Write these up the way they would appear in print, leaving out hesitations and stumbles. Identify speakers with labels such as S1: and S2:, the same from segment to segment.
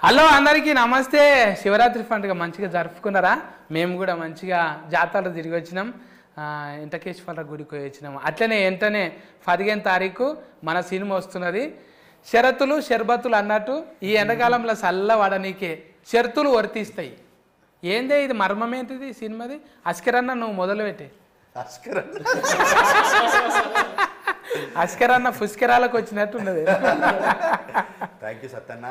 S1: Hello అందరికీ నమస్తే. శివరాత్రి పండుగ మంచిగా జరుపుకున్నారా? మేము కూడా మంచిగా జాతరలు తిరిగి వచ్చినాం. వెంకటేశ్వర గుడికి వచ్చినాము. అట్లనే వెంటనే 15 తారీఖు మన సినిమా వస్తున్నది. షరతులు షర్బతులు అన్నట్టు ఈ ఎండాకాలంలో చల్ల వాడనీకే షరతులు వర్తిస్తాయి. ఏందే ఇది మర్మమేంటిది సినిమాది? అస్కరన్న నువ్వు మొదలుపెట్టే. అస్కరన్న పుష్కరాలకు వచ్చినట్టు ఉన్నది.
S2: థ్యాంక్ యూ సత్తన్న,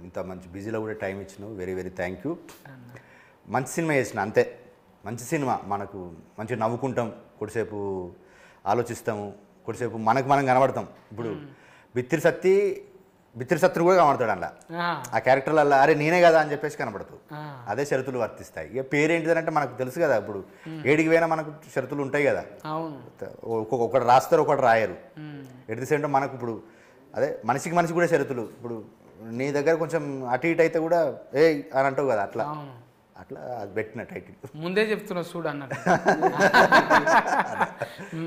S2: ఇంత మంచి బిజీలో కూడా టైం ఇచ్చినావు. Very very thank you. మంచి సినిమా చేసిన అంతే. మంచి సినిమా, మనకు మంచిగా నవ్వుకుంటాం, కొద్దిసేపు ఆలోచిస్తాము, కొద్దిసేపు మనకు మనం కనబడతాం. ఇప్పుడు బిత్తిరి సత్తును కూడా కనబడతాడు అలా, ఆ క్యారెక్టర్లలో అరే నేనే కదా అని చెప్పేసి కనబడతావు. అదే షరతులు వర్తిస్తాయి. ఇక పేరేంటిదంటే మనకు తెలుసు కదా, ఇప్పుడు ఏడికి పోయినా మనకు షరతులు ఉంటాయి కదా. ఒకటి రాస్తారు, ఒకటి రాయరు. ఎట్ ది సేమ్ టైం మనకు ఇప్పుడు అదే మనిషికి మనిషి కూడా షరతులు. ఇప్పుడు నీ దగ్గర కొంచెం అటు ఇటు అయితే కూడా ఏ అని అంటావు కదా, అట్లా అట్లా అది పెట్టిన టైటిల్
S1: ముందే చెప్తున్నావు చూడు అన్నట్టు.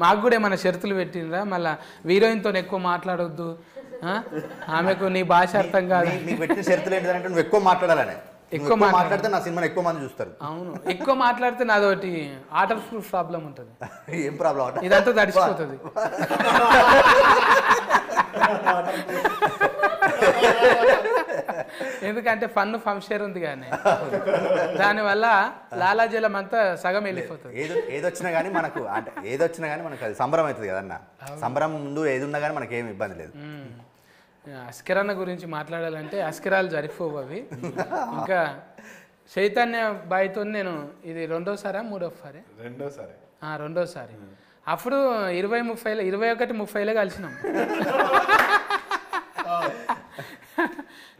S1: మాకు కూడా ఏమైనా షరతులు పెట్టినరా? మళ్ళీ హీరోయిన్తో ఎక్కువ మాట్లాడొద్దు, ఆమెకు నీ భాష అర్థం కాదు.
S2: నీకు పెట్టిన షరతులు ఏంటంటే నువ్వు ఎక్కువ మాట్లాడాలని. ఎక్కువ మాట్లాడితే నా సినిమాని ఎక్కువ మంది చూస్తారు.
S1: అవును, ఎక్కువ మాట్లాడితే నాదొకటి ఆర్డర్ ప్రూఫ్ ప్రాబ్లం ఉంటుంది.
S2: ఏం ప్రాబ్లం?
S1: ఇదంతా తడిచిపోతుంది. ఎందుకంటే ఫన్ను ఫంక్షన్ ఉంది కానీ దానివల్ల లాలాజలం అంతా సగం వెళ్ళిపోతుంది.
S2: ఏదొచ్చినా కానీ మనకు అంటే ఏదొచ్చినా కానీ మనకు అది సంబరం అవుతుంది కదన్న. సంబరం ముందు ఏది ఉన్నా కానీ మనకి ఏమి ఇబ్బంది లేదు.
S1: అస్కరన్న గురించి మాట్లాడాలంటే అస్కరాలు జరిపోవు అవి. ఇంకా చైతన్య బాయ్తో నేను ఇది రెండోసారి అప్పుడు 21-30 కలిసినాం.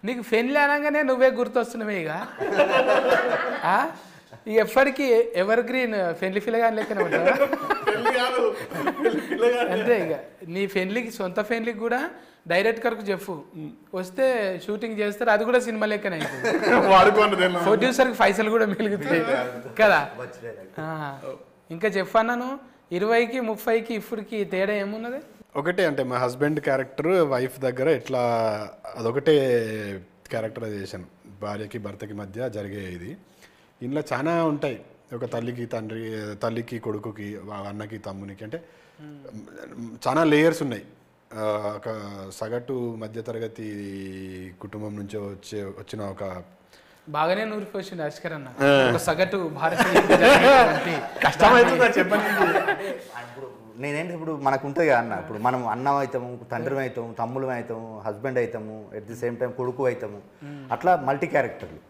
S1: నీకు పెళ్ళి అనగానే నువ్వే గుర్తొస్తున్నావే. ఇక ఎప్పటికీ ఎవర్ గ్రీన్ పెళ్లి పిల్లగాని లెక్కనే ఉంటావా? అంతే. ఇక నీ పెళ్లికి సొంత పెళ్లికి కూడా డైరెక్టర్కు చెప్పు, వస్తే షూటింగ్ చేస్తారు, అది కూడా సినిమా లెక్కనే అవుతుంది. ప్రొడ్యూసర్కి పైసలు కూడా మిగులుతాయి కదా. ఇంకా చెప్పన్నాను 20కి 30కి ఇప్పటికి తేడా ఏమున్నది?
S3: ఒకటే అంటే మా హస్బెండ్ క్యారెక్టర్ వైఫ్ దగ్గర ఎట్లా అదొకటే క్యారెక్టరైజేషన్. భార్యకి భర్తకి మధ్య జరిగే ఇది. ఇందులో చాలా ఉంటాయి. ఒక తల్లికి తండ్రి, తల్లికి కొడుకుకి, అన్నకి తమ్మునికి, అంటే చాలా లేయర్స్ ఉన్నాయి. ఒక సగటు మధ్యతరగతి కుటుంబం నుంచి వచ్చిన ఒక
S1: బాగానే నూరిపోయింది అస్కరన్న. ఒక సగటు భారతీయ
S3: కష్టమవుతుందా చెప్పండి.
S2: నేనేంటి ఇప్పుడు మనకు ఉంటుంది కదా అన్న, ఇప్పుడు మనం అన్నం అవుతాము, తండ్రి అవుతాము, తమ్ముళ్ళు అవుతాము, హస్బెండ్ అవుతాము, ఎట్ ది సేమ్ టైం కొడుకు అవుతాము. అట్లా మల్టీ క్యారెక్టర్లు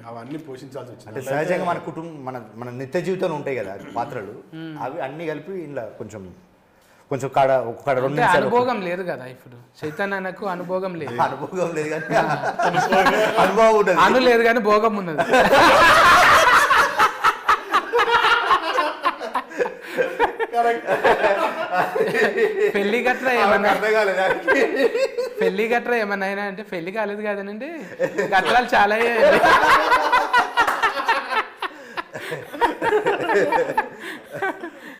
S3: అవన్నీ పోషించాల్సి వచ్చింది.
S2: అంటే సహజంగా మన కుటుంబం మన నిత్య జీవితంలో ఉంటాయి కదా పాత్రలు, అవి అన్నీ కలిపి ఇలా కొంచెం ఒక 2 నిమిషాలు.
S1: అనుభవం లేదు కదా ఇప్పుడు చైతన్యకు, అనుభవం లేదు.
S2: అనుభవం లేదు కానీ అనుభవం ఉంటుంది.
S1: అను లేదు కానీ భోగం ఉన్నది. పెళ్లి గట్రా ఏమన్నా అయినా అంటే పెళ్లి కాలేదు కదనండి, గట్రాలు చాలా